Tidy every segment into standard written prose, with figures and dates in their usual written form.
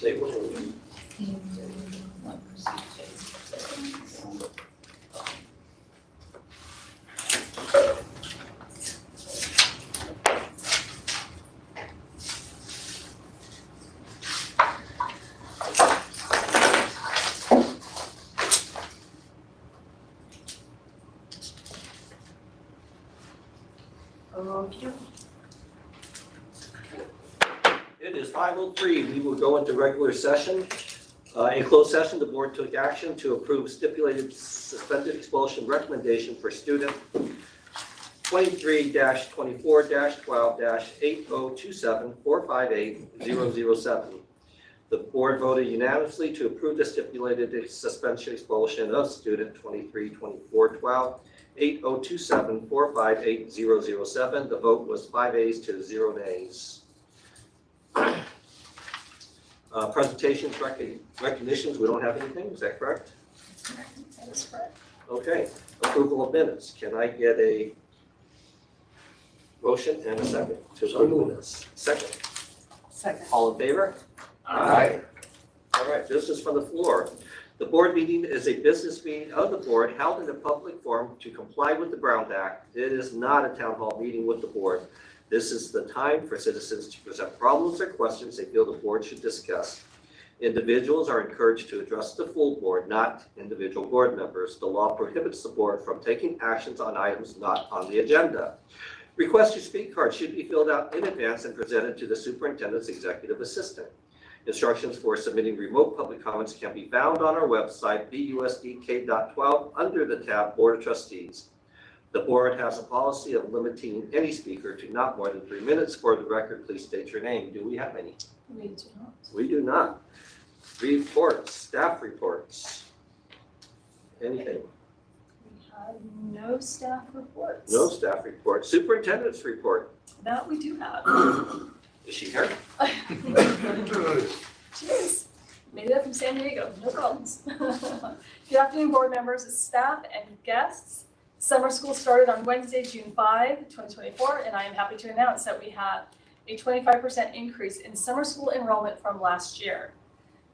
Say what it is. It is 5:03. We will go into regular session. In closed session, the board took action to approve stipulated suspended expulsion recommendation for student 23-24-12-8027-458-007. The board voted unanimously to approve the stipulated suspension expulsion of student 23-24-12-8027-458-007. The vote was 5 ayes to 0 nays. Presentations, recognitions, we don't have anything, is that correct? That is correct. Okay, approval of minutes. Can I get a motion and a second to approve minutes? Second. Second. All in favor? Aye. All right, business from the floor. The board meeting is a business meeting of the board held in a public forum to comply with the Brown Act. It is not a town hall meeting with the board. This is the time for citizens to present problems or questions they feel the board should discuss. Individuals are encouraged to address the full board, not individual board members. The law prohibits the board from taking actions on items not on the agenda. Request to speak cards should be filled out in advance and presented to the superintendent's executive assistant. Instructions for submitting remote public comments can be found on our website, busdk.12, under the tab Board of Trustees. The board has a policy of limiting any speaker to not more than 3 minutes. For the record, please state your name. Do we have any? We do not. We do not. Reports, staff reports. Anything? We have no staff reports. No staff reports. Superintendent's report. That we do have. Is she here? She is. Made it from San Diego, no problems. Good afternoon, board members, staff, and guests. Summer school started on Wednesday, June 5, 2024, and I am happy to announce that we have a 25% increase in summer school enrollment from last year.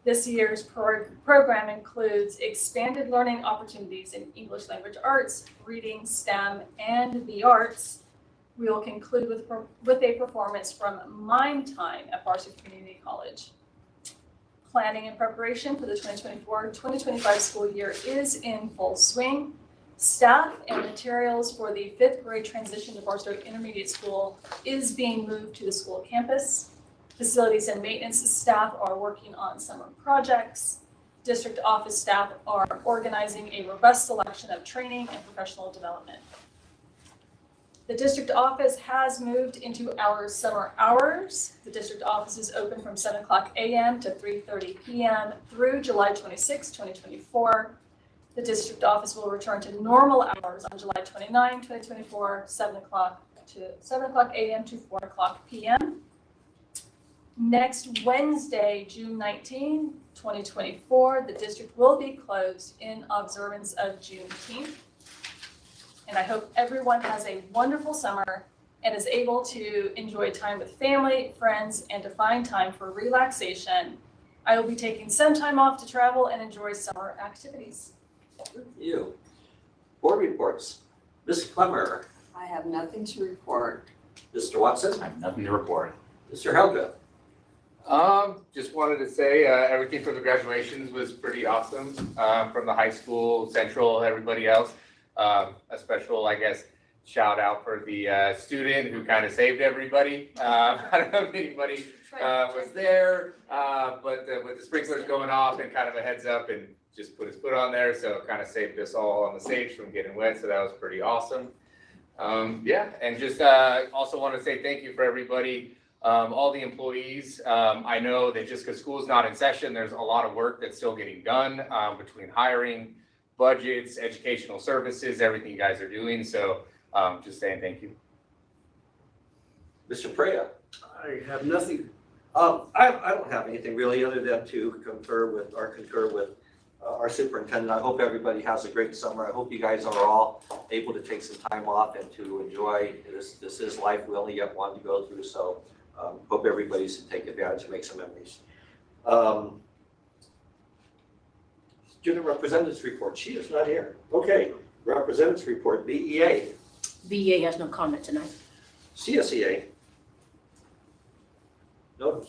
This year's program includes expanded learning opportunities in English language arts, reading, STEM, and the arts. We will conclude with a performance from Mime Time at Barstow Community College. Planning and preparation for the 2024-2025 school year is in full swing. Staff and materials for the 5th grade transition to Barstow Intermediate School is being moved to the school campus. Facilities and maintenance staff are working on summer projects. District office staff are organizing a robust selection of training and professional development. The district office has moved into our summer hours. The district office is open from 7 o'clock a.m. to 3:30 p.m. through July 26, 2024. The district office will return to normal hours on July 29, 2024, 7 o'clock a.m. to 4 o'clock p.m. Next Wednesday, June 19, 2024, the district will be closed in observance of Juneteenth. And I hope everyone has a wonderful summer and is able to enjoy time with family, friends, and to find time for relaxation. I will be taking some time off to travel and enjoy summer activities. Good for you. Board reports. Ms. Clemmer. I have nothing to report. Mr. Watson. I have nothing to report. Mr. Helga. Just wanted to say everything for the graduations was pretty awesome from the high school, Central, everybody else. A special, I guess, shout out for the student who kind of saved everybody. I don't know if anybody was there, but with the sprinklers going off and kind of a heads up and just put his foot on there, so it kind of saved us all on the stage from getting wet, so that was pretty awesome. Yeah, and just also want to say thank you for everybody, all the employees. I know that just because school's not in session, there's a lot of work that's still getting done between hiring, budgets, educational services, everything you guys are doing, so just saying thank you. Mr. Preya. I have nothing. I don't have anything really other than to concur with our superintendent. I hope everybody has a great summer. I hope you guys are all able to take some time off and to enjoy this. This is life. We only get one to go through, so hope everybody's to take advantage and make some memories. Student representatives report, she is not here. Okay, representatives report, BEA, VEA has no comment tonight. CSEA. No,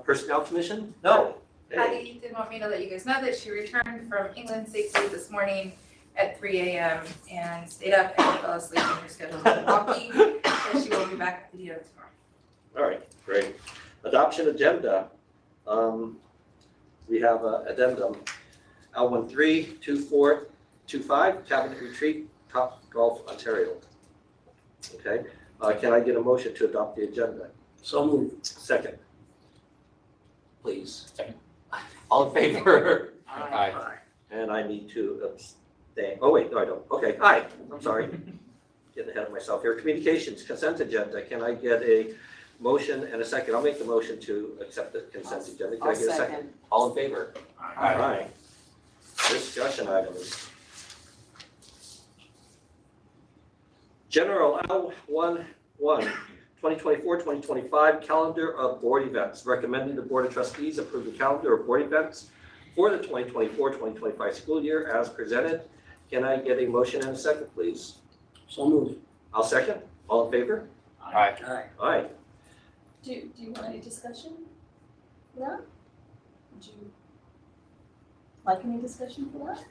Personnel Commission? No. Hey. Patty did want me to let you guys know that she returned from England safely this morning at 3 a.m. and stayed up and fell asleep in her scheduled walking. So she will be back at the DO tomorrow. All right, great. Adoption agenda. We have an addendum. L132425, Cabinet Retreat, Top Golf, Ontario. Okay, can I get a motion to adopt the agenda? So moved. Second. Please. Second. All in favor? Aye. And I need to abstain. Oh, wait, no, I don't. Okay, aye, I'm sorry. Getting ahead of myself here. Communications, consent agenda. Can I get a motion and a second? I'll make the motion to accept the consent agenda. Can I I'll get a second? second. All in favor? Aye. Aye. Discussion items. General L11, 2024-2025 calendar of board events. Recommending the Board of Trustees approve the calendar of board events for the 2024-2025 school year as presented. Can I get a motion and a second, please? So moved. I'll second. All in favor? Aye. Aye. Aye. Do you want any discussion for that? Would you like any discussion for that?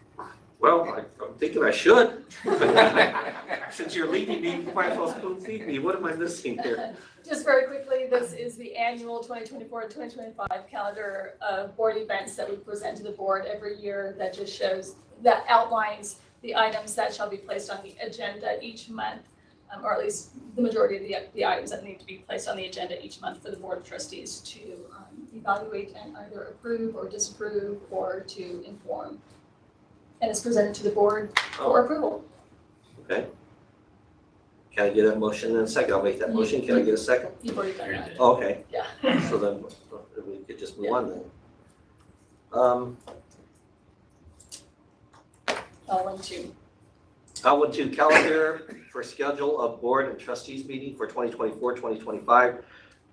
Well, I'm thinking I should. Since you're leading me, you might as well spoon feed me. What am I missing here? Just very quickly, this is the annual 2024-2025 calendar of board events that we present to the board every year that just shows, that outlines the items that shall be placed on the agenda each month, or at least the majority of the items that need to be placed on the agenda each month for the Board of Trustees to evaluate and either approve or disapprove or to inform. And it's presented to the board for approval. Okay. Can I get a motion and a second? I'll make that motion. Can I get a second? You've already done that. Okay, Yeah. so then we could just move on then. L12. L12 calendar for schedule of board and trustees meeting for 2024-2025.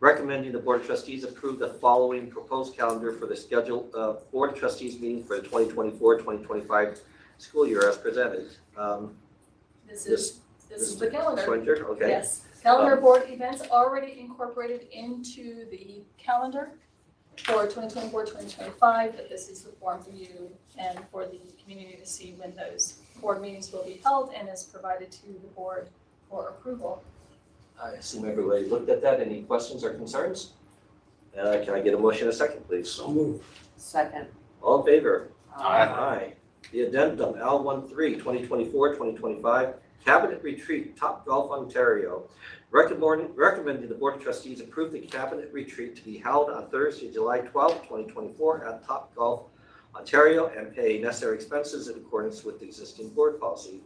Recommending the Board of Trustees approve the following proposed calendar for the schedule of Board of Trustees meeting for the 2024-2025 school year as presented. This is the calendar. Swinter, okay. Yes, calendar board events already incorporated into the calendar for 2024-2025, but this is the form for you and for the community to see when those board meetings will be held and is provided to the board for approval. I assume everybody looked at that. Any questions or concerns? Can I get a motion and a second, please? So moved. Second. All in favor? Aye. Aye. The addendum, L13, 2024-2025, Cabinet Retreat, Top Golf, Ontario. Recommending the Board of Trustees approve the Cabinet Retreat to be held on Thursday, July 12, 2024 at Top Golf, Ontario, and pay necessary expenses in accordance with the existing board policy.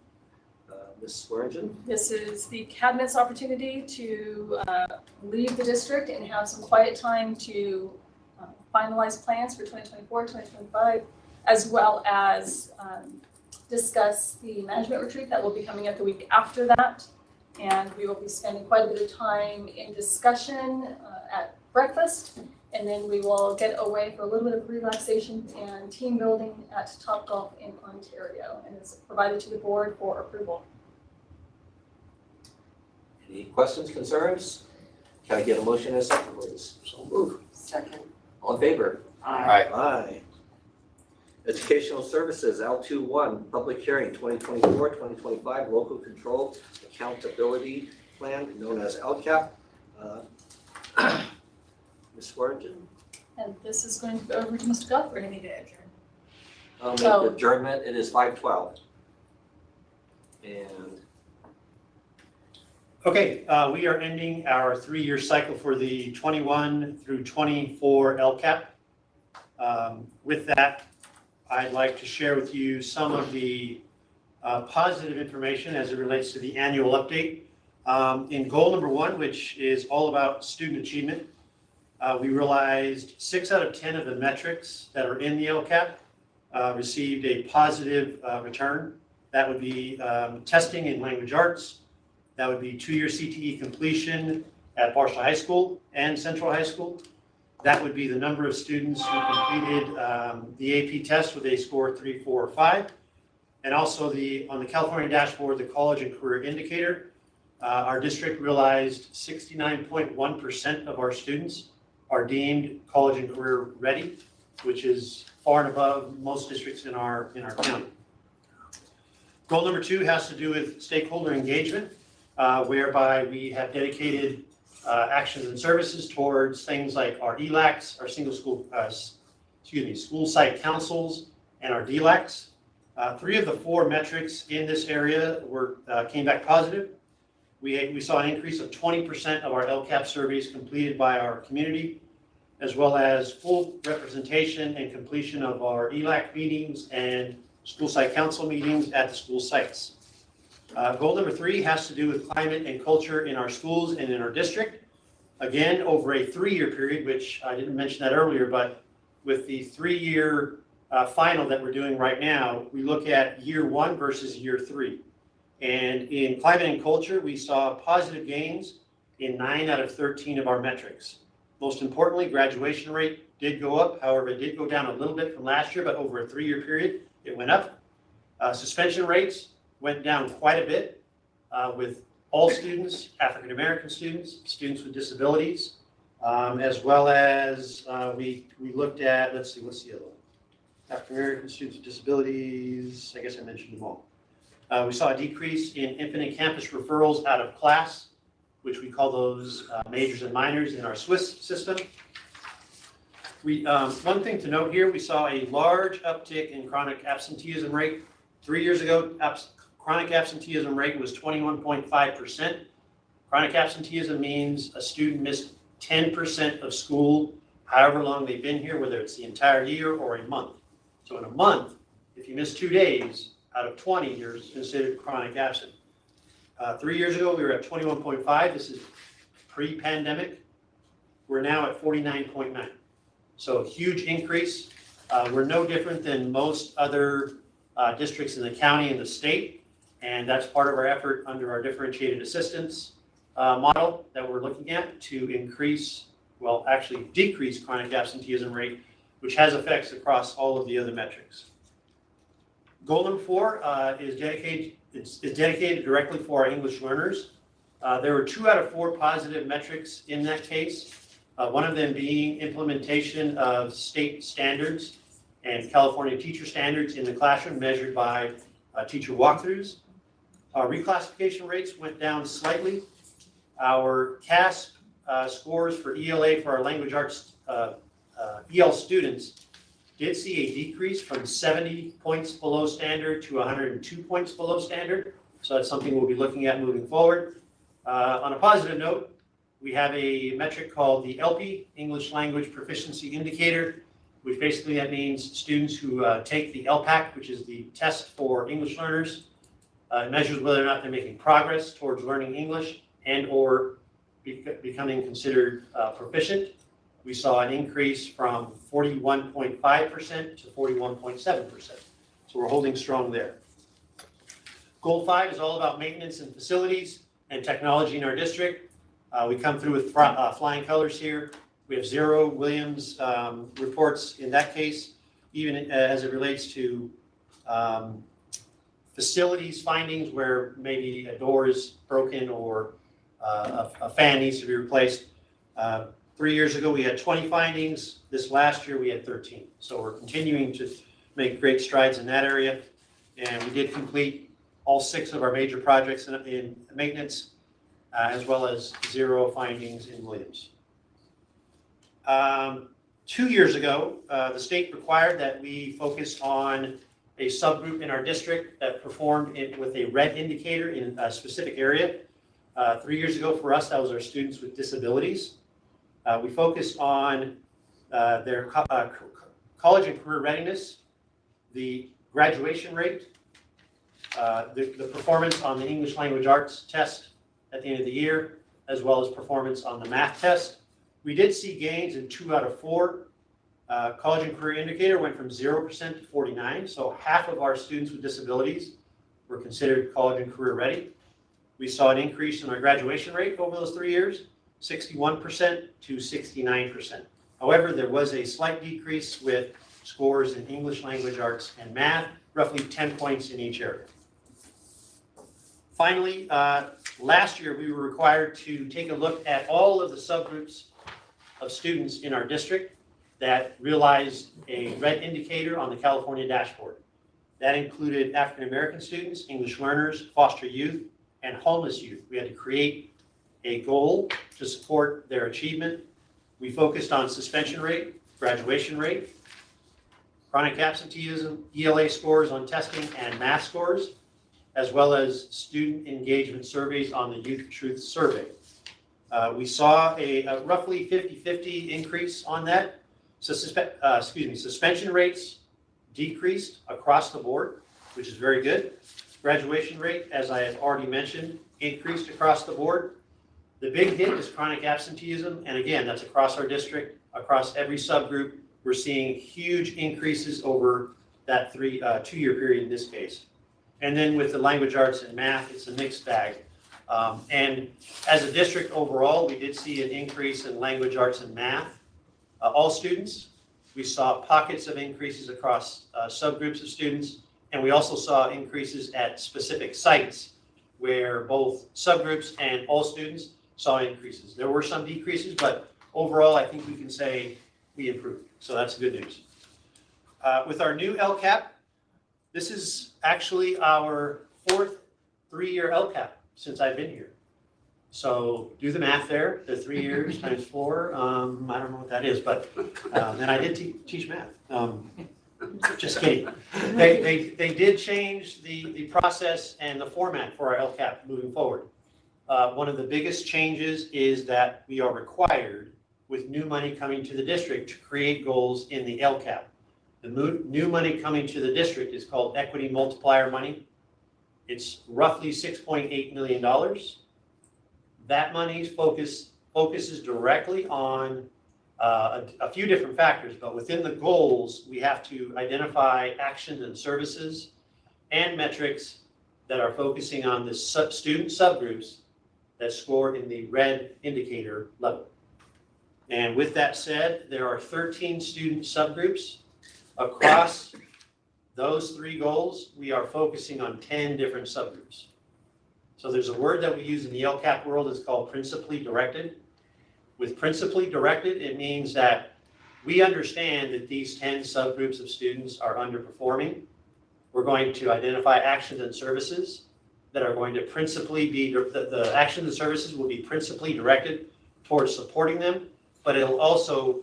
Ms. Swearingen? This is the cabinet's opportunity to leave the district and have some quiet time to finalize plans for 2024-2025, as well as discuss the management retreat that will be coming up the week after that. And we will be spending quite a bit of time in discussion at breakfast, and then we will get away for a little bit of relaxation and team building at Topgolf in Ontario, and it's provided to the board for approval. Any questions, concerns? Can I get a motion and a second, please? So moved. Second. All in favor? Aye. Aye. Educational Services, L21, Public Hearing, 2024-2025 Local Control Accountability Plan, known as LCAP. Ms. Swearingen? And this is going to go over to Mr. Guthrie. Need to adjourn. I'll make Oh. the adjournment. It is 5:12. And Okay, we are ending our three-year cycle for the 21 through 24 LCAP. With that, I'd like to share with you some of the positive information as it relates to the annual update. In goal number 1, which is all about student achievement, we realized 6 out of 10 of the metrics that are in the LCAP received a positive return. That would be testing in language arts. That would be 2-year CTE completion at Barstow High School and Central High School. That would be the number of students who completed the AP test with a score of 3, 4, or 5. And also on the California dashboard, the college and career indicator, our district realized 69.1% of our students are deemed college and career ready, which is far and above most districts in our county. Goal number 2 has to do with stakeholder engagement, whereby we have dedicated actions and services towards things like our ELACs, our school site councils, and our DLACs. 3 of the 4 metrics in this area came back positive. We saw an increase of 20% of our LCAP surveys completed by our community, as well as full representation and completion of our ELAC meetings and school site council meetings at the school sites. Goal number 3 has to do with climate and culture in our schools and in our district. Again, over a 3-year period, which I didn't mention that earlier, but with the 3-year final that we're doing right now, we look at year 1 versus year 3. And in climate and culture, we saw positive gains in 9 out of 13 of our metrics. Most importantly, graduation rate did go up. However, it did go down a little bit from last year, but over a 3-year period, it went up. Suspension rates went down quite a bit with all students, African American students, students with disabilities, as well as we looked at, let's see, what's the other one? African American students with disabilities, I guess I mentioned them all. We saw a decrease in infinite campus referrals out of class, which we call those majors and minors in our Swiss system. One thing to note here, we saw a large uptick in chronic absenteeism rate. 3 years ago, chronic absenteeism rate was 21.5%. Chronic absenteeism means a student missed 10% of school, however long they've been here, whether it's the entire year or a month. So in a month, if you miss 2 days out of 20, you're considered chronic absent. 3 years ago, we were at 21.5. This is pre-pandemic. We're now at 49.9. So a huge increase. We're no different than most other districts in the county and the state, and that's part of our effort under our differentiated assistance model that we're looking at to decrease chronic absenteeism rate, which has effects across all of the other metrics. Goal number 4 is dedicated directly for our English learners. There were 2 out of 4 positive metrics in that case. One of them being implementation of state standards and California teacher standards in the classroom measured by teacher walkthroughs. Our reclassification rates went down slightly. Our CASP scores for ELA for our language arts EL students did see a decrease from 70 points below standard to 102 points below standard. So that's something we'll be looking at moving forward. On a positive note, we have a metric called the ELPI, English Language Proficiency Indicator, which basically that means students who take the LPAC, which is the test for English learners. It measures whether or not they're making progress towards learning English and or becoming considered proficient. We saw an increase from 41.5% to 41.7%. So we're holding strong there. Goal 5 is all about maintenance and facilities and technology in our district. We come through with flying colors here. We have 0 Williams reports in that case, even as it relates to facilities findings where maybe a door is broken or a fan needs to be replaced. 3 years ago, we had 20 findings. This last year, we had 13. So we're continuing to make great strides in that area. And we did complete all 6 of our major projects in maintenance, as well as 0 findings in Williams. 2 years ago, the state required that we focus on a subgroup in our district that performed with a red indicator in a specific area. 3 years ago for us, that was our students with disabilities. We focused on their college and career readiness, the graduation rate, the performance on the English language arts test at the end of the year, as well as performance on the math test. We did see gains in 2 out of 4. College and career indicator went from 0% to 49%, so half of our students with disabilities were considered college and career ready. We saw an increase in our graduation rate over those 3 years, 61% to 69% However, there was a slight decrease with scores in English language arts and math, roughly 10 points in each area. Finally, last year we were required to take a look at all of the subgroups of students in our district that realized a red indicator on the California dashboard. That included African American students, English learners, foster youth, and homeless youth. We had to create a goal to support their achievement. We focused on suspension rate, graduation rate, chronic absenteeism, ELA scores on testing and math scores, as well as student engagement surveys on the Youth Truth Survey. We saw a roughly 50-50 increase on that. So suspension rates decreased across the board, which is very good. Graduation rate, as I have already mentioned, increased across the board. The big hit is chronic absenteeism, and again, that's across our district, across every subgroup. We're seeing huge increases over that 2-year period in this case. And then with the language arts and math, it's a mixed bag. And as a district overall, we did see an increase in language arts and math. All students, we saw pockets of increases across subgroups of students, and we also saw increases at specific sites where both subgroups and all students saw increases. There were some decreases, but overall, I think we can say we improved. So that's good news. With our new LCAP, this is actually our 4th 3-year LCAP since I've been here. So do the math there, the 3 years times 4. I don't know what that is, but and I did teach math. Just kidding. They did change the process and the format for our LCAP moving forward. One of the biggest changes is that we are required, with new money coming to the district, to create goals in the LCAP. The new money coming to the district is called equity multiplier money. It's roughly $6.8 million. That money focuses directly on a few different factors, but within the goals, we have to identify actions and services and metrics that are focusing on the student subgroups that score in the red indicator level. And with that said, there are 13 student subgroups. Across those 3 goals, we are focusing on 10 different subgroups. So there's a word that we use in the LCAP world, it's called principally directed. With principally directed, it means that we understand that these 10 subgroups of students are underperforming. We're going to identify actions and services that are going to principally be, the actions and services will be principally directed towards supporting them, but it'll also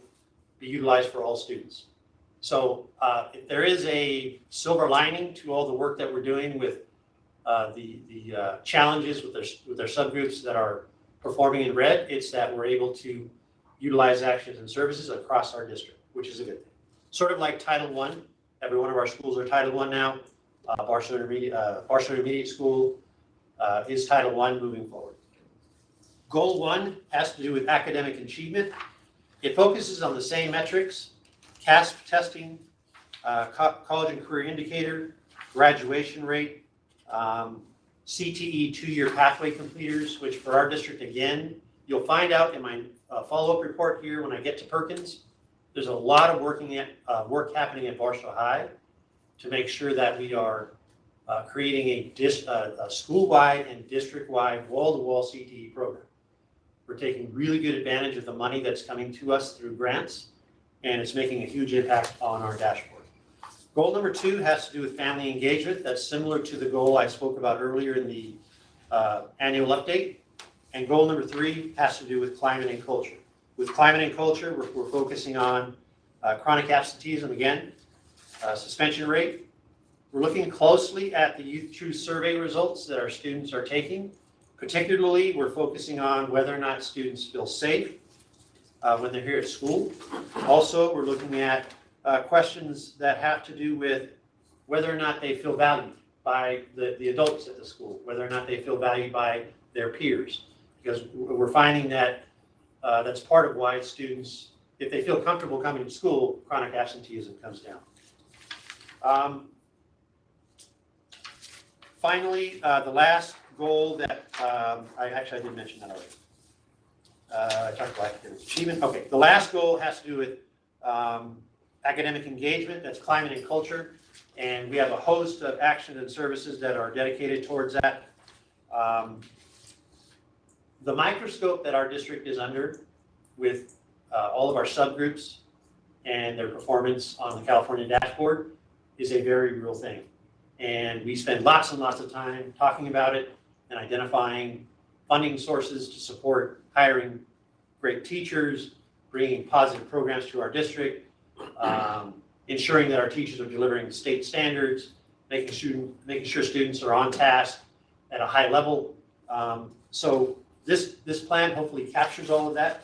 be utilized for all students. So if there is a silver lining to all the work that we're doing with the challenges with their subgroups that are performing in red, it's that we're able to utilize actions and services across our district, which is a good thing. Sort of like Title I. Every one of our schools are Title I now. Barstow Intermediate School is Title I moving forward. Goal 1 has to do with academic achievement. It focuses on the same metrics: CASP testing, college and career indicator, graduation rate, CTE 2-year pathway completers, which for our district, again, you'll find out in my follow-up report here when I get to Perkins, there's a lot of work happening at Barstow High to make sure that we are creating a school-wide and district-wide wall-to-wall CTE program. We're taking really good advantage of the money that's coming to us through grants, and it's making a huge impact on our dashboard. Goal number 2 has to do with family engagement. That's similar to the goal I spoke about earlier in the annual update. And goal number 3 has to do with climate and culture. With climate and culture, we're focusing on chronic absenteeism again, suspension rate. We're looking closely at the Youth Truth Survey results that our students are taking. Particularly, we're focusing on whether or not students feel safe when they're here at school. Also, we're looking at questions that have to do with whether or not they feel valued by the adults at the school, whether or not they feel valued by their peers. Because we're finding that that's part of why students, if they feel comfortable coming to school, chronic absenteeism comes down. Finally, the last goal that, I did mention that already. I talked about academic achievement. Okay, the last goal has to do with academic engagement, that's climate and culture. And we have a host of actions and services that are dedicated towards that. The microscope that our district is under with all of our subgroups and their performance on the California dashboard is a very real thing. And we spend lots and lots of time talking about it and identifying funding sources to support hiring great teachers, bringing positive programs to our district, ensuring that our teachers are delivering state standards, making sure students are on task at a high level. So this plan hopefully captures all of that.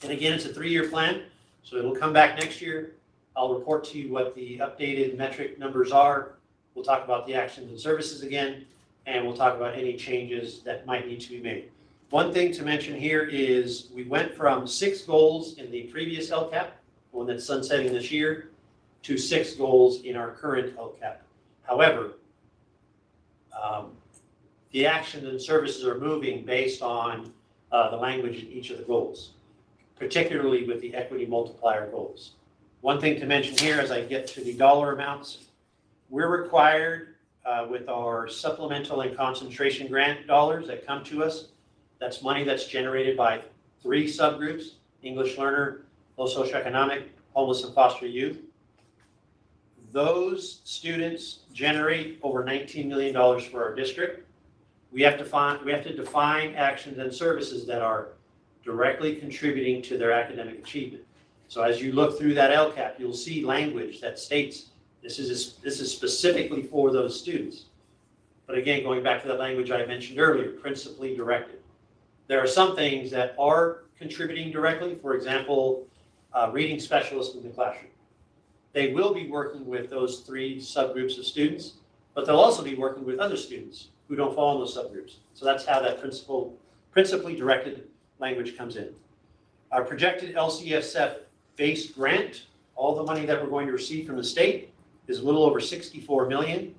And again, it's a 3-year plan, so it'll come back next year. I'll report to you what the updated metric numbers are. We'll talk about the actions and services again, and we'll talk about any changes that might need to be made. One thing to mention here is we went from 6 goals in the previous LCAP, one that's sunsetting this year, to 6 goals in our current LCAP. However, the actions and services are moving based on the language in each of the goals, particularly with the equity multiplier goals. One thing to mention here as I get to the dollar amounts, we're required with our supplemental and concentration grant dollars that come to us, that's money that's generated by 3 subgroups, English learner, low socioeconomic, homeless and foster youth. Those students generate over $19 million for our district. We have to define actions and services that are directly contributing to their academic achievement. So as you look through that LCAP, you'll see language that states this is specifically for those students. But again, going back to that language I mentioned earlier, principally directed. There are some things that are contributing directly, for example, reading specialists in the classroom. They will be working with those 3 subgroups of students, but they'll also be working with other students who don't fall in those subgroups. So that's how that principally directed language comes in. Our projected LCSF-based grant, all the money that we're going to receive from the state, is a little over $64 million.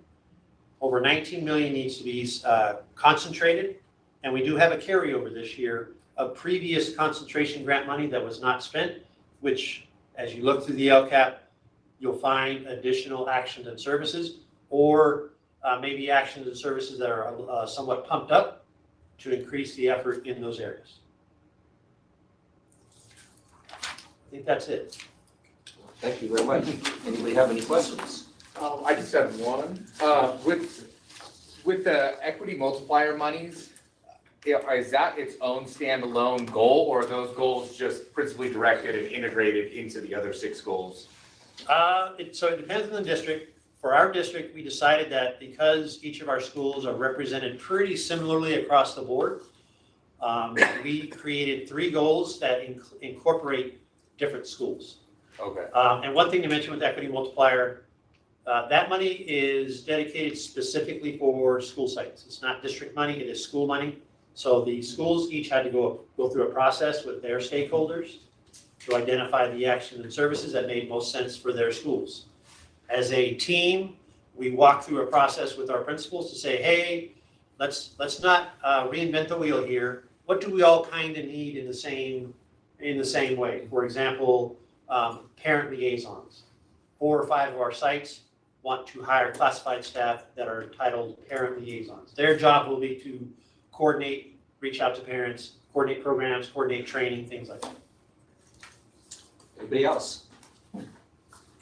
Over $19 million needs to be concentrated, and we do have a carryover this year of previous concentration grant money that was not spent, which, as you look through the LCAP, you'll find additional actions and services, or maybe actions and services that are somewhat pumped up to increase the effort in those areas. I think that's it. Thank you very much. Anybody have any questions? I just have one. With the equity multiplier monies, is that its own standalone goal, or are those goals just principally directed and integrated into the other 6 goals? So it depends on the district. For our district, we decided that because each of our schools are represented pretty similarly across the board, we created 3 goals that incorporate different schools. Okay. And one thing to mention with equity multiplier, that money is dedicated specifically for school sites. It's not district money, it is school money. So the schools each had to go through a process with their stakeholders to identify the actions and services that made most sense for their schools. As a team, we walk through a process with our principals to say, hey, let's not reinvent the wheel here. What do we all kind of need in the same way? For example, parent liaisons. 4 or 5 of our sites want to hire classified staff that are titled parent liaisons. Their job will be to coordinate, reach out to parents, coordinate programs, coordinate training, things like that. Anybody else?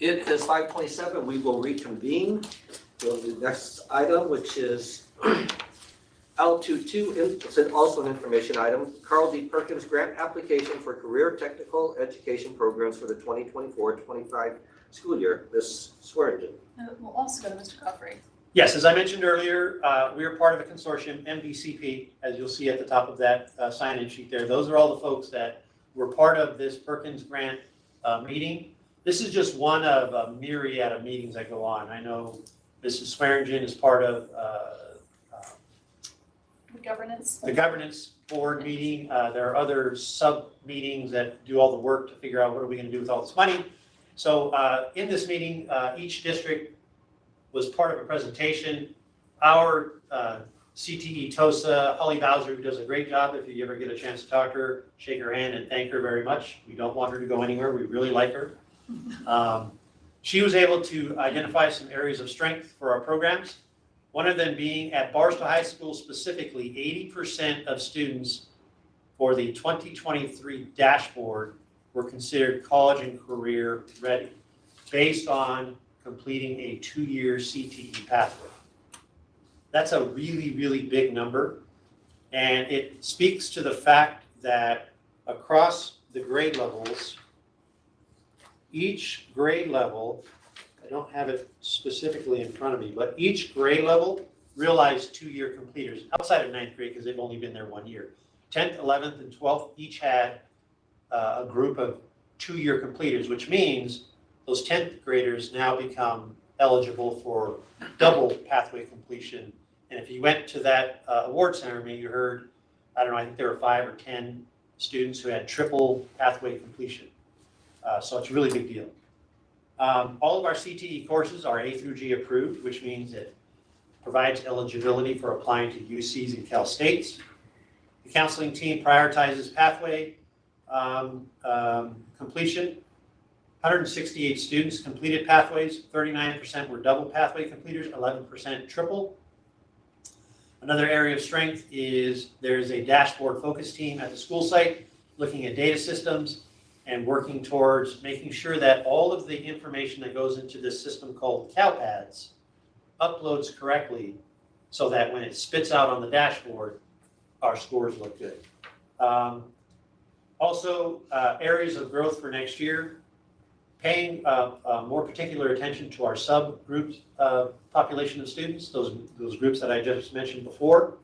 It is 5:27. We will reconvene. Go to the next item, which is L22. It's also an information item. Carl D. Perkins grant application for career technical education programs for the 2024-25 school year. Ms. Swearingen. We'll also go to Mr. Godfrey. Yes, as I mentioned earlier, we are part of a consortium, MDCP, as you'll see at the top of that sign-in sheet there. Those are all the folks that were part of this Perkins grant meeting. This is just one of a myriad of meetings that go on. I know Mrs. Swearingen is part of the governance board meeting. There are other sub-meetings that do all the work to figure out what are we going to do with all this money. So in this meeting, each district was part of a presentation. Our CTE TOSA, Holly Bowser, who does a great job. If you ever get a chance to talk to her, shake her hand and thank her very much. We don't want her to go anywhere. We really like her. She was able to identify some areas of strength for our programs. One of them being at Barstow High School specifically, 80% of students for the 2023 dashboard were considered college and career ready based on completing a 2-year CTE pathway. That's a really, really big number. And it speaks to the fact that across the grade levels, each grade level, I don't have it specifically in front of me, but each grade level realized 2-year completers outside of 9th grade because they've only been there 1 year. 10th, 11th, and 12th each had a group of 2-year completers, which means those 10th graders now become eligible for double pathway completion. And if you went to that award ceremony, you heard, I don't know, I think there were 5 or 10 students who had triple pathway completion. So it's a really big deal. All of our CTE courses are A through G approved, which means it provides eligibility for applying to UCs and Cal States. The counseling team prioritizes pathway completion. 168 students completed pathways, 39% were double pathway completers, 11% triple. Another area of strength is there's a dashboard focus team at the school site looking at data systems and working towards making sure that all of the information that goes into this system called CalPads uploads correctly so that when it spits out on the dashboard, our scores look good. Also, areas of growth for next year, paying more particular attention to our subgroups population of students, those groups that I just mentioned before.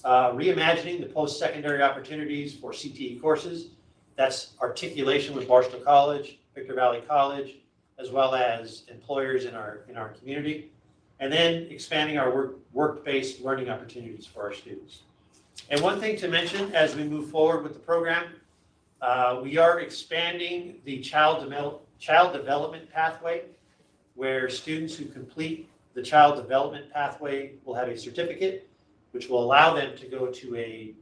Reimagining the post-secondary opportunities for CTE courses. That's articulation with Barstow College, Victor Valley College, as well as employers in our community. And then expanding our work-based learning opportunities for our students. And one thing to mention as we move forward with the program, we are expanding the child development pathway, where students who complete the child development pathway will have a certificate, which will allow them to go to a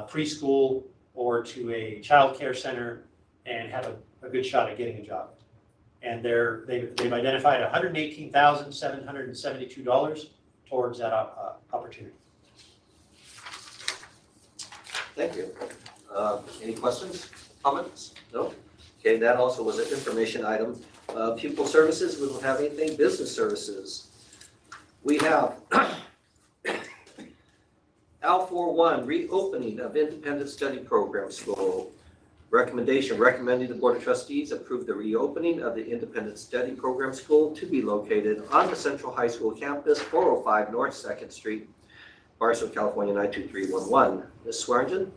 preschool or to a child care center and have a good shot at getting a job. And they've identified $118,772 towards that opportunity. Thank you. Any questions, comments? No? Okay, that also was an information item. Pupil services, we don't have anything. Business services. We have L41, reopening of independent study program school. Recommendation, recommending the Board of Trustees approve the reopening of the independent study program school to be located on the Central High School campus, 405 North 2nd Street, Barstow, California, 92311. Ms. Swearingen?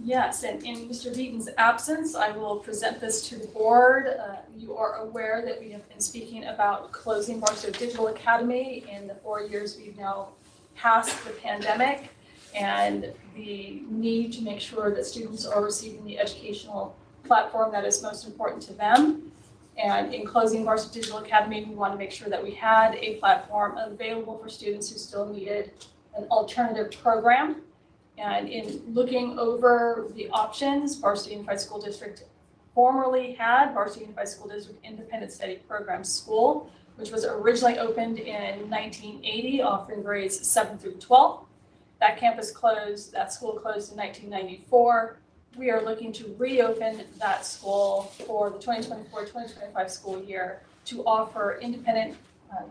Yes, and in Mr. Beaton's absence, I will present this to the board. You are aware that we have been speaking about closing Barstow Digital Academy in the 4 years we've now passed the pandemic, and the need to make sure that students are receiving the educational platform that is most important to them. And in closing Barstow Digital Academy, we want to make sure that we had a platform available for students who still needed an alternative program. And in looking over the options, Barstow Unified School District formerly had Barstow Unified School District Independent Study Program School, which was originally opened in 1980, offering grades 7 through 12. That campus closed, that school closed in 1994. We are looking to reopen that school for the 2024-2025 school year to offer independent,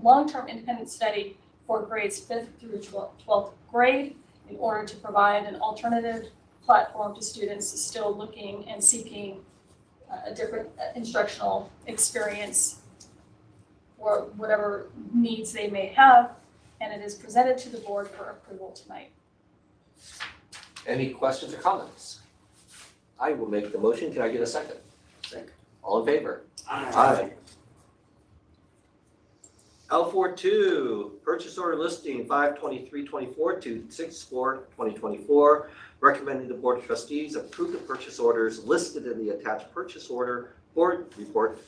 long-term independent study for grades 5th through 12th grade in order to provide an alternative platform to students still looking and seeking a different instructional experience or whatever needs they may have. And it is presented to the board for approval tonight. Any questions or comments? I will make the motion. Can I get a second? Second. All in favor? Aye. L42, purchase order listing 5/23/24 to 6/4/2024. Recommending the Board of Trustees approve the purchase orders listed in the attached purchase order board report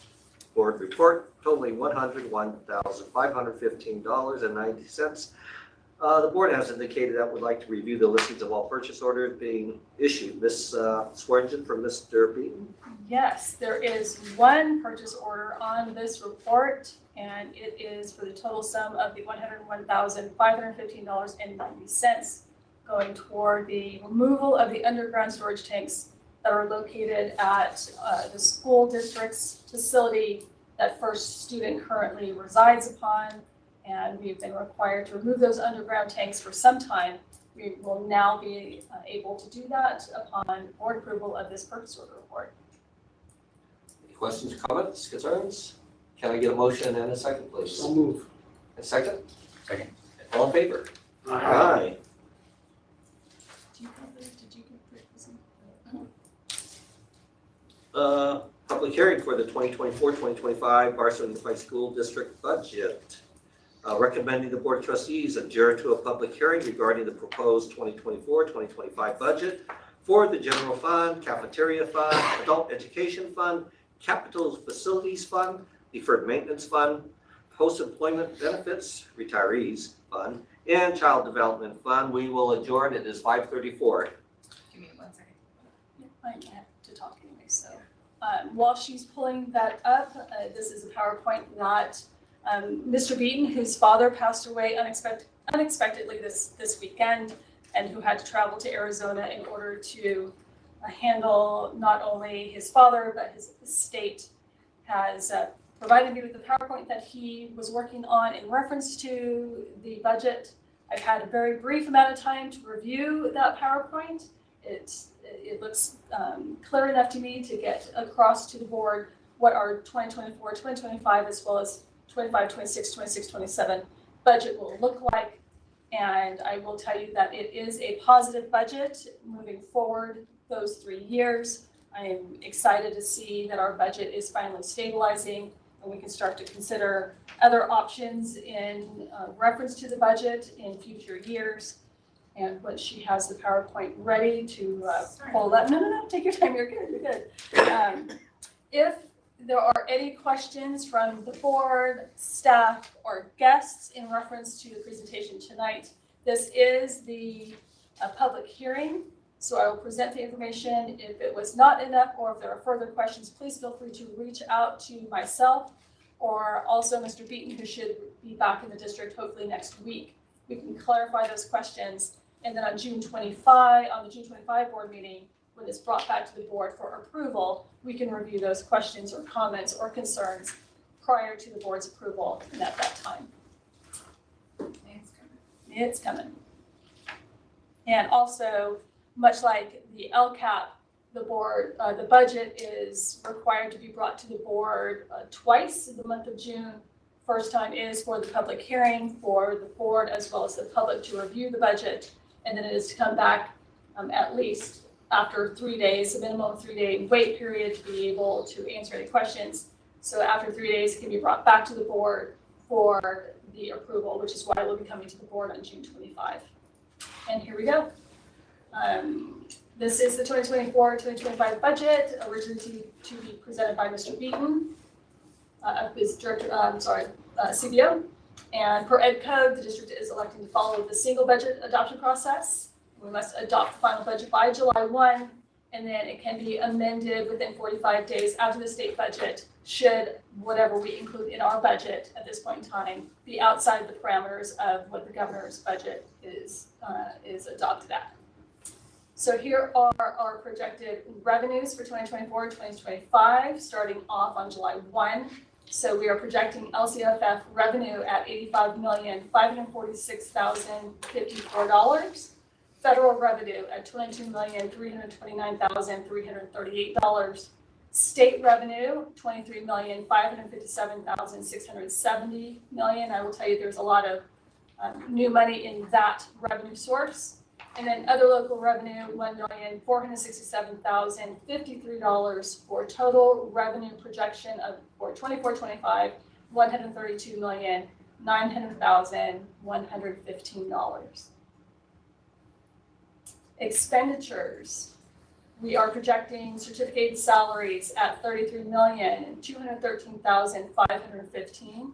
totaling $101,515.90 The board has indicated that would like to review the listings of all purchase orders being issued. Ms. Swearingen from Mr. Beaton. Yes, there is one purchase order on this report, and it is for the total sum of the $101,515.90 going toward the removal of the underground storage tanks that are located at the school district's facility that First Student currently resides upon. And we've been required to remove those underground tanks for some time. We will now be able to do that upon board approval of this purchase order report. Any questions, comments, concerns? Can I get a motion and a second, please? So move. A second? Second. All in favor? Aye. Do you have those? Did you get this? Public hearing for the 2024-2025 Barstow Unified School District budget. Recommending the Board of Trustees adjourn to a public hearing regarding the proposed 2024-2025 budget for the General Fund, Cafeteria Fund, Adult Education Fund, Capital Facilities Fund, Deferred Maintenance Fund, Post-Employment Benefits, Retirees Fund, and Child Development Fund. We will adjourn. It is 5:34. Give me 1 second. I have to talk anyway, so. While she's pulling that up, this is a PowerPoint that Mr. Beaton, whose father passed away unexpectedly this weekend, and who had to travel to Arizona in order to handle not only his father, but his estate, has provided me with the PowerPoint that he was working on in reference to the budget. I've had a very brief amount of time to review that PowerPoint. It looks clear enough to me to get across to the board what our 2024, 2025, as well as 25, 26, 26, 27 budget will look like. And I will tell you that it is a positive budget moving forward those 3 years. I am excited to see that our budget is finally stabilizing and we can start to consider other options in reference to the budget in future years. And when she has the PowerPoint ready to pull that, no, take your time, you're good. If there are any questions from the board, staff, or guests in reference to the presentation tonight, this is the public hearing. So I will present the information. If it was not enough or if there are further questions, please feel free to reach out to myself or also Mr. Beaton, who should be back in the district hopefully next week. We can clarify those questions. And then on the June 25 board meeting, when it's brought back to the board for approval, we can review those questions or comments or concerns prior to the board's approval and at that time. It's coming. And also, much like the LCAP, the budget is required to be brought to the board twice in the month of June. First time is for the public hearing for the board as well as the public to review the budget. And then it is to come back at least after 3 days, a minimum 3-day wait period to be able to answer any questions. So after 3 days, it can be brought back to the board for the approval, which is why we'll be coming to the board on June 25. And here we go. This is the 2024-2025 budget, originally to be presented by Mr. Beaton, his director, CBO. And per Ed Code, the district is electing to follow the single budget adoption process. We must adopt the final budget by July 1, and then it can be amended within 45 days after the state budget, should whatever we include in our budget at this point in time be outside the parameters of what the governor's budget is adopted at. So here are our projected revenues for 2024-2025, starting off on July 1. So we are projecting LCFF revenue at $85,546,054. Federal revenue at $22,329,338. State revenue, $23,557,670 million. I will tell you there's a lot of new money in that revenue source. And then other local revenue, $1,467,053 for total revenue projection for 24-25, $132,900,115. Expenditures, we are projecting certificated salaries at $33,213,515.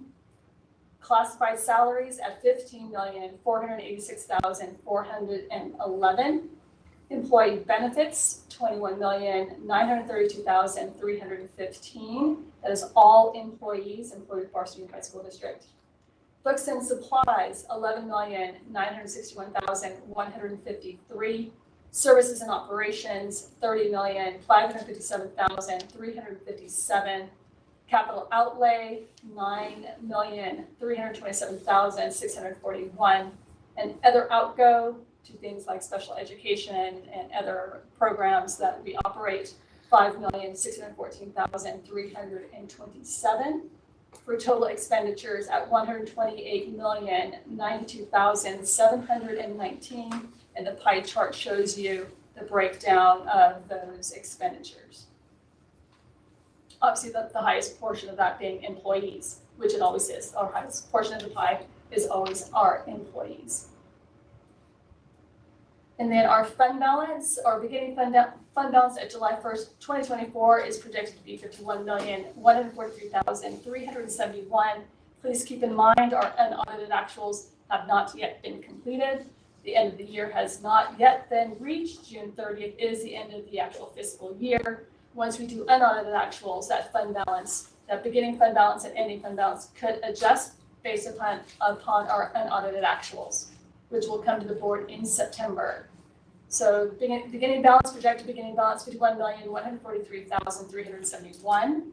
Classified salaries at $15,486,411. Employee benefits, $21,932,315. That is all employees employed at Barstow Unified School District. Books and supplies, $11,961,153. Services and operations, $30,557,357. Capital outlay, $9,327,641. And other outgo to things like special education and other programs that we operate, $5,614,327. For total expenditures at $128,092,719. And the pie chart shows you the breakdown of those expenditures. Obviously, the highest portion of that being employees, which it always is. Our highest portion of the pie is always our employees. And then our fund balance, our beginning fund balance at July 1st, 2024 is projected to be $51,143,371. Please keep in mind our unaudited actuals have not yet been completed. The end of the year has not yet been reached. June 30th is the end of the actual fiscal year. Once we do unaudited actuals, that fund balance, that beginning fund balance and ending fund balance could adjust based upon our unaudited actuals, which will come to the board in September. So beginning balance, projected beginning balance, $51,143,371.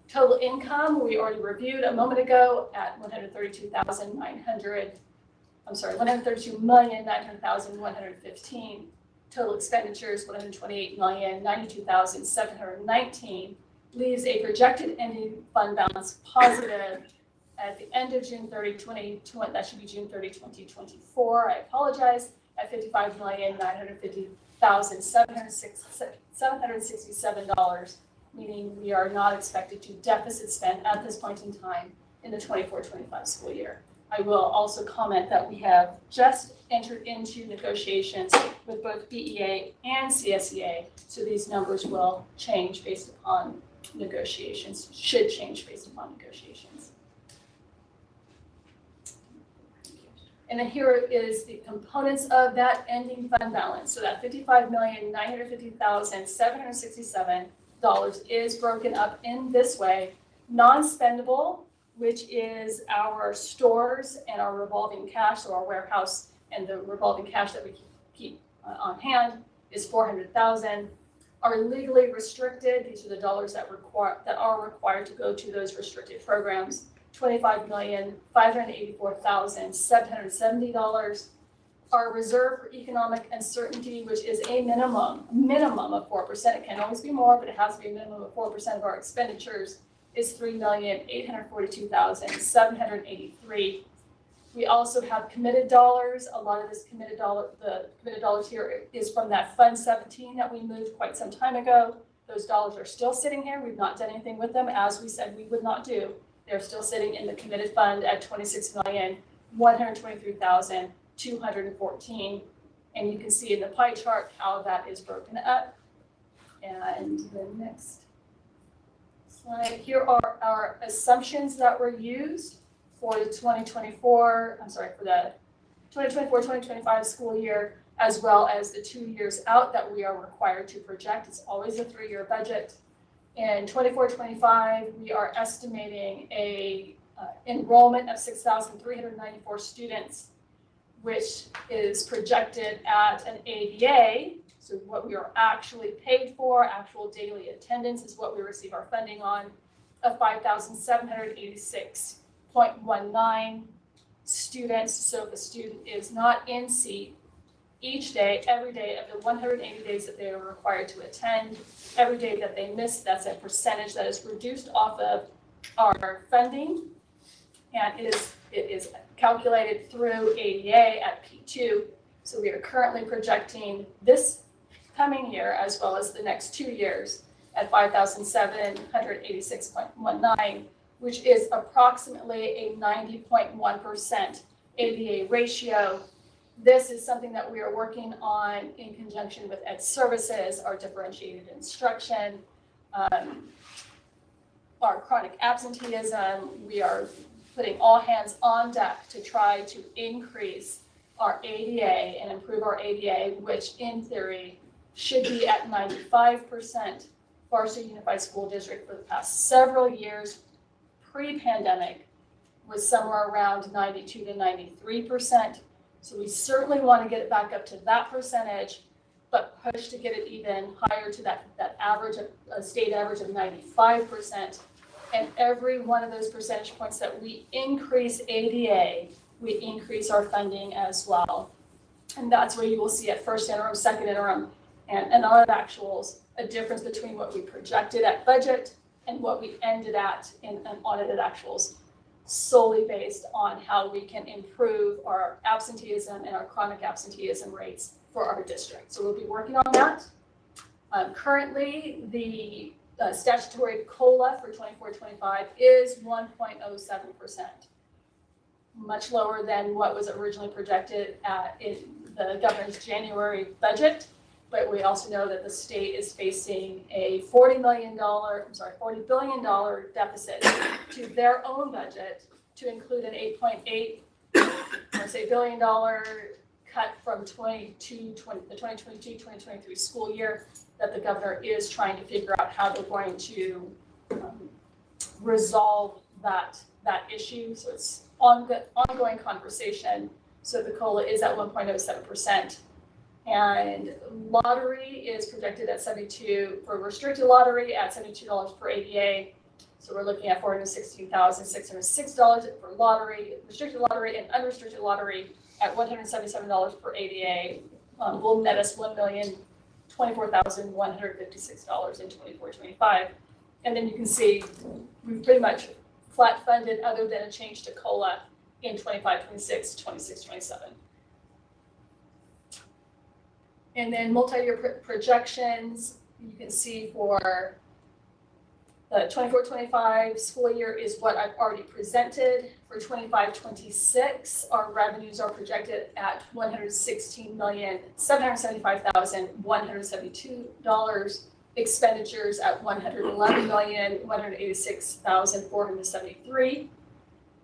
Total income, we already reviewed a moment ago at $132,900,115. Total expenditures, $128,092,719, leaves a projected ending fund balance positive at the end of June 30, 2020. That should be June 30, 2024. I apologize. At $55,950,767, meaning we are not expected to deficit spend at this point in time in the 24-25 school year. I will also comment that we have just entered into negotiations with both BEA and CSEA, so these numbers will change based upon negotiations, should change based upon negotiations. And then here is the components of that ending fund balance. So that $55,950,767 is broken up in this way. Non-spendable, which is our stores and our revolving cash, so our warehouse and the revolving cash that we keep on hand, is $400,000. Our legally restricted, these are the dollars that are required to go to those restricted programs, $25,584,770. Our reserve for economic uncertainty, which is a minimum of 4%. It can always be more, but it has to be a minimum of 4% of our expenditures, is $3,842,783. We also have committed dollars. A lot of this the committed dollars here is from that Fund 17 that we moved quite some time ago. Those dollars are still sitting here. We've not done anything with them, as we said we would not do. They're still sitting in the committed fund at $26,123,214. And you can see in the pie chart how that is broken up. And the next slide, here are our assumptions that were used for the 2024-2025 school year, as well as the 2 years out that we are required to project. It's always a 3-year budget. In 24-25, we are estimating a enrollment of 6,394 students, which is projected at an ADA. So what we are actually paid for, actual daily attendance, is what we receive our funding on, of 5,786.19 students. So if a student is not in seat each day, every day of the 180 days that they are required to attend, every day that they miss, that's a percentage that is reduced off of our funding. And it is calculated through ADA at P2. So we are currently projecting this coming year, as well as the next 2 years, at 5,786.19, which is approximately a 90.1% ADA ratio. This is something that we are working on in conjunction with Ed Services, our differentiated instruction, our chronic absenteeism. We are putting all hands on deck to try to increase our ADA and improve our ADA, which in theory should be at 95%. Barstow Unified School District for the past several years, pre-pandemic, was somewhere around 92 to 93%. So we certainly want to get it back up to that percentage, but push to get it even higher to that average, a state average of 95%. And every one of those percentage points that we increase ADA, we increase our funding as well. And that's where you will see at first interim, second interim, and other actuals, a difference between what we projected at budget and what we ended at in unaudited actuals, solely based on how we can improve our absenteeism and our chronic absenteeism rates for our district. So we'll be working on that. Currently, the statutory COLA for 24-25 is 1.07%, much lower than what was originally projected in the governor's January budget. But we also know that the state is facing a $40 billion deficit to their own budget, to include an $8.8 billion cut from the 2022-2023 school year that the governor is trying to figure out how they're going to resolve that issue. So it's ongoing conversation. So the COLA is at 1.07%. And lottery is projected at 72 for restricted lottery at $72 per ADA. So we're looking at $416,606 for lottery, restricted lottery, and unrestricted lottery at $177 per ADA. Will net us $1,024,156 in 24-25. And then you can see we've pretty much flat funded, other than a change to COLA in 25-26, 26-27. And then multi-year projections, you can see for the 24-25 school year is what I've already presented. For 25-26, our revenues are projected at $116,775,172. Expenditures at $111,186,473.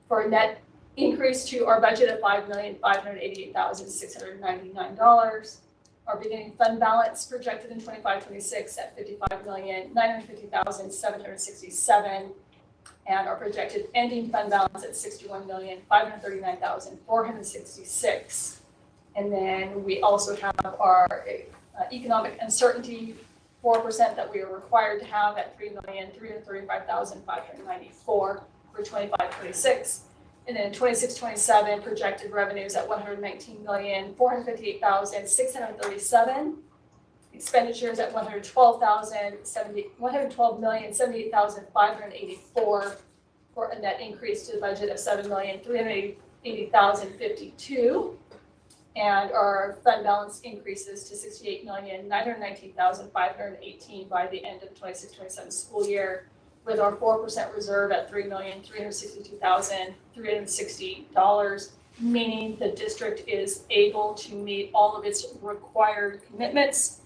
For a net increase to our budget of $5,588,699. Our beginning fund balance projected in 25-26 at $55,950,767, and our projected ending fund balance at $61,539,466. And then we also have our economic uncertainty 4% that we are required to have at $3,335,594 for 25-26. And then 26-27 projected revenues at $119,458,637. Expenditures at $112,078,584 for a net increase to the budget of $7,380,052. And our fund balance increases to $68,919,518 by the end of the 26-27 school year, with our 4% reserve at $3,362,360, meaning the district is able to meet all of its required commitments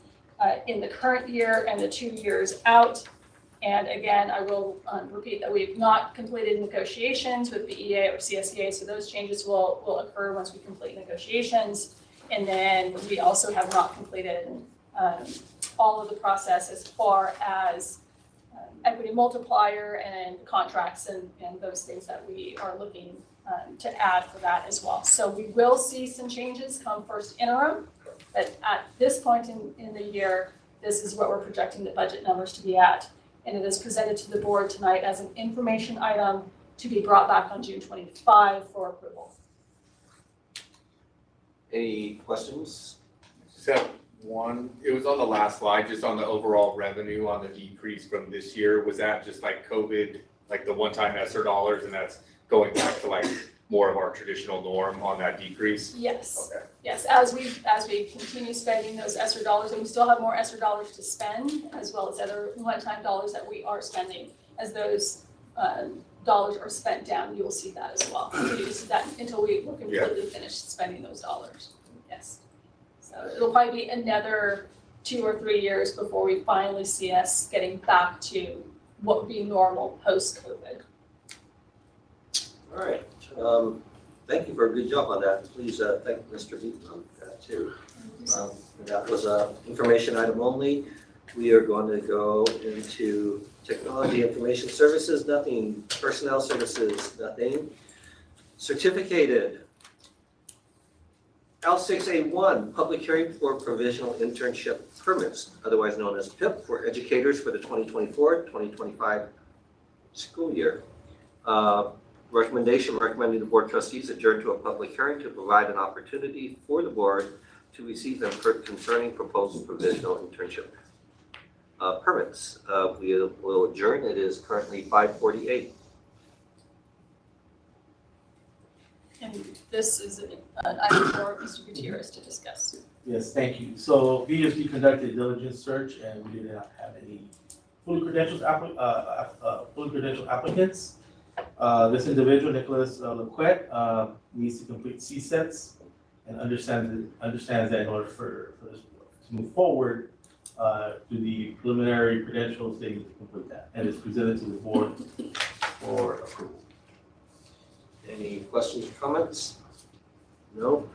in the current year and the 2 years out. And again, I will repeat that we have not completed negotiations with BEA or CSEA, so those changes will occur once we complete negotiations. And then we also have not completed all of the process as far as equity multiplier and contracts and those things that we are looking to add for that as well. So we will see some changes come first interim, but at this point in the year, this is what we're projecting the budget numbers to be at. And it is presented to the board tonight as an information item to be brought back on June 25 for approval. Any questions? Just have one, it was on the last slide, just on the overall revenue on the decrease from this year. Was that just like COVID, like the one-time ESSER dollars, and that's going back to like more of our traditional norm on that decrease? Yes. Okay. Yes, as we continue spending those ESSER dollars, and we still have more ESSER dollars to spend, as well as other one-time dollars that we are spending. As those dollars are spent down, you will see that as well. So you see that until we're completely finished spending those dollars. Yes. So it'll probably be another 2 or 3 years before we finally see us getting back to what would be normal post-COVID. All All right. Thank you for a good job on that. Please thank Mr. Beaton on that too. That was a information item only. We are going to go into technology information services, nothing. Personnel services, nothing. Certificated. L6A1, public hearing for provisional internship permits, otherwise known as PIP, for educators for the 2024-2025 school year. Recommendation, recommending the board of trustees adjourn to a public hearing to provide an opportunity for the board to receive them concerning proposed provisional internship permits. We will adjourn. It is currently 5:48. And this is an item for Mr. Gutierrez to discuss. Yes, thank you. So VSD conducted a diligence search and we did not have any fully credentialed applicants. This individual, Nicholas Lequette, needs to complete CSETs and understands that in order for this to move forward, to the preliminary credentials, they need to complete that. And it's presented to the board for approval. Any questions or comments? No.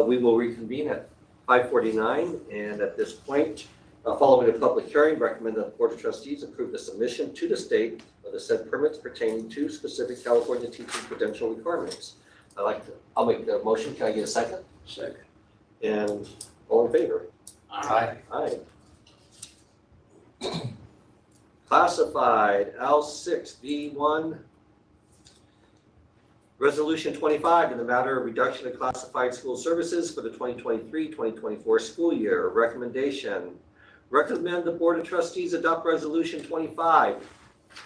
We will reconvene at 5:49, and at this point, following a public hearing, recommend that the Board of Trustees approve the submission to the state of the said permits pertaining to specific California teaching credential requirements. I'll make the motion. Can I get a second? Second. And all in favor? Aye. Aye. Classified L6V1. Resolution 25 in the matter of reduction of classified school services for the 2023-2024 school year. Recommendation. Recommend the Board of Trustees adopt Resolution 25,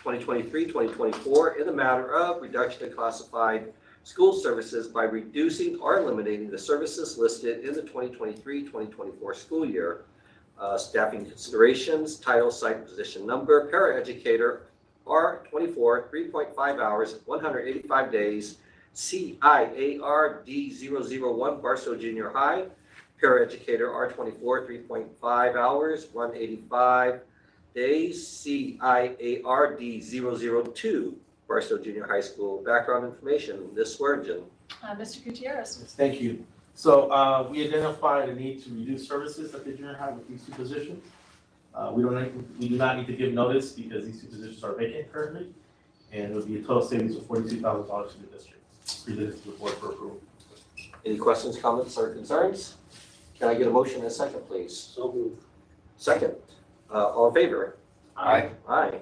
2023-2024 in the matter of reduction of classified school services by reducing or eliminating the services listed in the 2023-2024 school year. Staffing considerations, title, site, position number, paraeducator, R24, 3.5 hours, 185 days, CIAR D001, Barstow Junior High, paraeducator, R24, 3.5 hours, 185 days, CIAR D002, Barstow Junior High School. Background information, Ms. Swearingen. Mr. Gutierrez. Yes, thank you. So we identified a need to reduce services at the junior high with these two positions. We do not need to give notice because these two positions are vacant currently, and it would be a total savings of $42,000 to the district. Presented to the board for approval. Any questions, comments, or concerns? Can I get a motion and a second, please? So moved. Second. All in favor? Aye. Aye.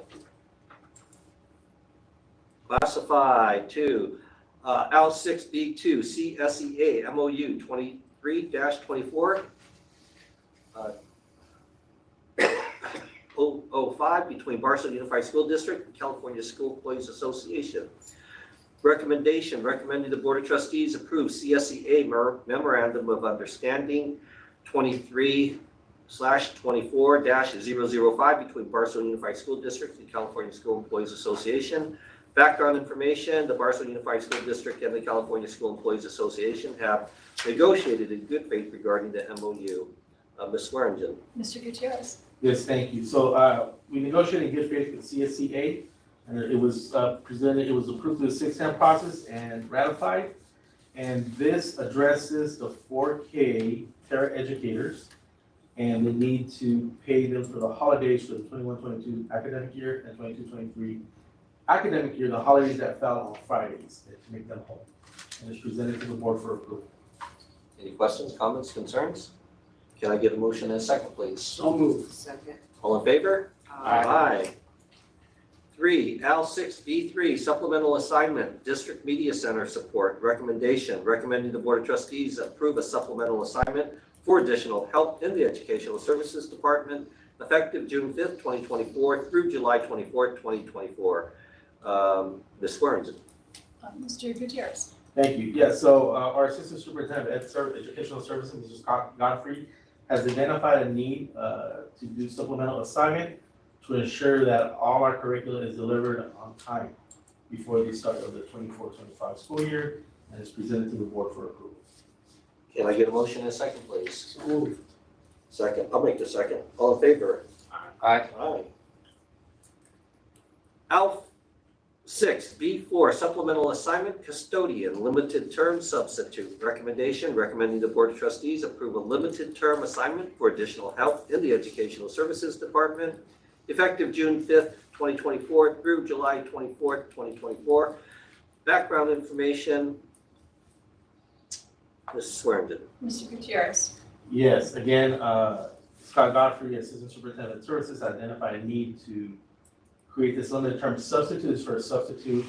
Classified to L6B2 CSEA MOU 23-24 005 between Barstow Unified School District and California School Employees Association. Recommendation, recommending the Board of Trustees approve CSEA Memorandum of Understanding 23/24-005 between Barstow Unified School District and California School Employees Association. Background information, the Barstow Unified School District and the California School Employees Association have negotiated in good faith regarding the MOU. Ms. Swearingen. Mr. Gutierrez. Yes, thank you. So we negotiated in good faith with CSCA, and it was presented, it was approved through the 610 process and ratified. And this addresses the 4K paraeducators and the need to pay them for the holidays for the 21-22 academic year and 22-23 academic year, the holidays that fell on Fridays to make them whole. And it's presented to the board for approval. Any questions, comments, concerns? Can I get a motion and a second, please? So moved. Second. All in favor? Aye. 3, L6B3, supplemental assignment, District Media Center support. Recommendation, recommending the Board of Trustees approve a supplemental assignment for additional help in the Educational Services Department effective June 5th, 2024 through July 24th, 2024. Ms. Swearingen. Mr. Gutierrez. Thank you. Yeah, so our Assistant Superintendent of Educational Services, Mrs. Godfrey, has identified a need to do supplemental assignment to ensure that all our curriculum is delivered on time before the start of the 24-25 school year, and is presented to the board for approval. Can I get a motion and a second, please? So moved. Second, I'll make the second. All in favor? Aye. Aye. 6B4, supplemental assignment custodian, limited term substitute. Recommendation, recommending the Board of Trustees approve a limited term assignment for additional help in the Educational Services Department, effective June 5th, 2024 through July 24th, 2024. Background information, Mrs. Swearengin. Mr. Gutierrez. Yes, again, Scott Godfrey, Assistant Superintendent of Services, identified a need to create this limited term substitutes for a substitute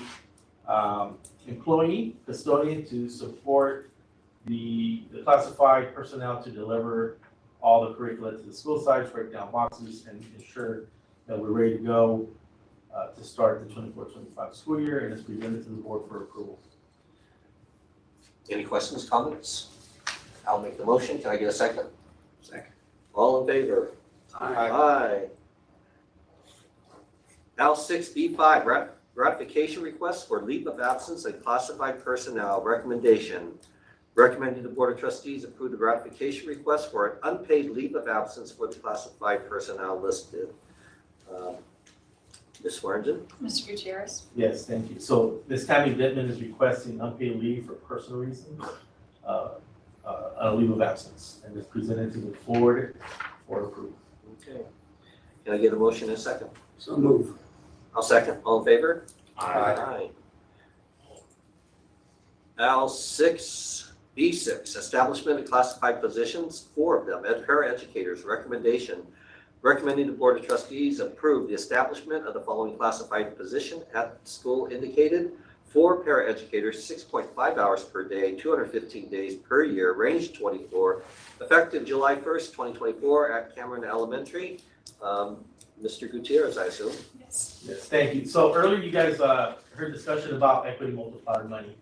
employee, custodian, to support the classified personnel to deliver all the curricula to the school sites, break down boxes, and ensure that we're ready to go to start the 24-25 school year, and it's presented to the board for approval. Any questions, comments? I'll make the motion. Can I get a second? Second. All in favor? Aye. Aye. Now 6B5, ratification request for leave of absence and classified personnel. Recommendation, recommending the Board of Trustees approve the ratification request for an unpaid leave of absence for the classified personnel listed. Ms. Swearengin? Mr. Gutierrez. Yes, thank you. So Ms. Tammy Bittman is requesting unpaid leave for personal reasons, a leave of absence, and is presented to the board for approval. Okay. Can I get a motion in a second? So move. I'll second. All in favor? Aye. Now 6B6, establishment of classified positions, 4 of them, paraeducators. Recommendation, recommending the Board of Trustees approve the establishment of the following classified position at school indicated. 4 paraeducators, 6.5 hours per day, 215 days per year, range 24, effective July 1st, 2024 at Cameron Elementary. Mr. Gutierrez, I assume. Yes. Yes, thank you. So earlier you guys heard discussion about equity multiplier money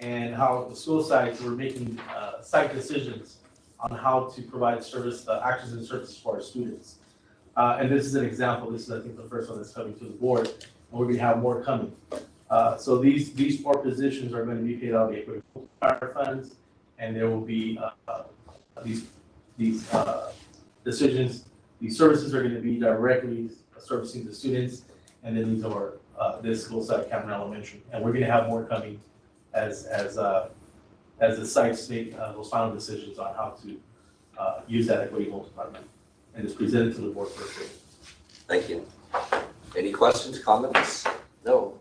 and how the school sites were making site decisions on how to provide service, actions and services for our students. And this is an example. This is, I think, the first one that's coming to the board, and we're going to have more coming. So these 4 positions are going to be paid out of the equity multiplier funds, and there will be these decisions. These services are going to be directly servicing the students, and then these are this school site, Cameron Elementary, and we're going to have more coming as the sites make those final decisions on how to use that equity multiplier money, and it's presented to the board for approval. Thank you. Any questions, comments? No.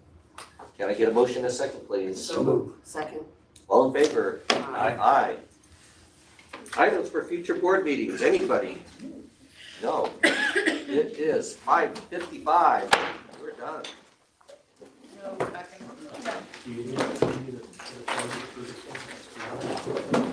Can I get a motion in a second, please? So move. Second. All in favor? Aye. Aye. Items for future board meetings, anybody? No. It is 5:55. We're done. No, back in. Do you need a- do you need a-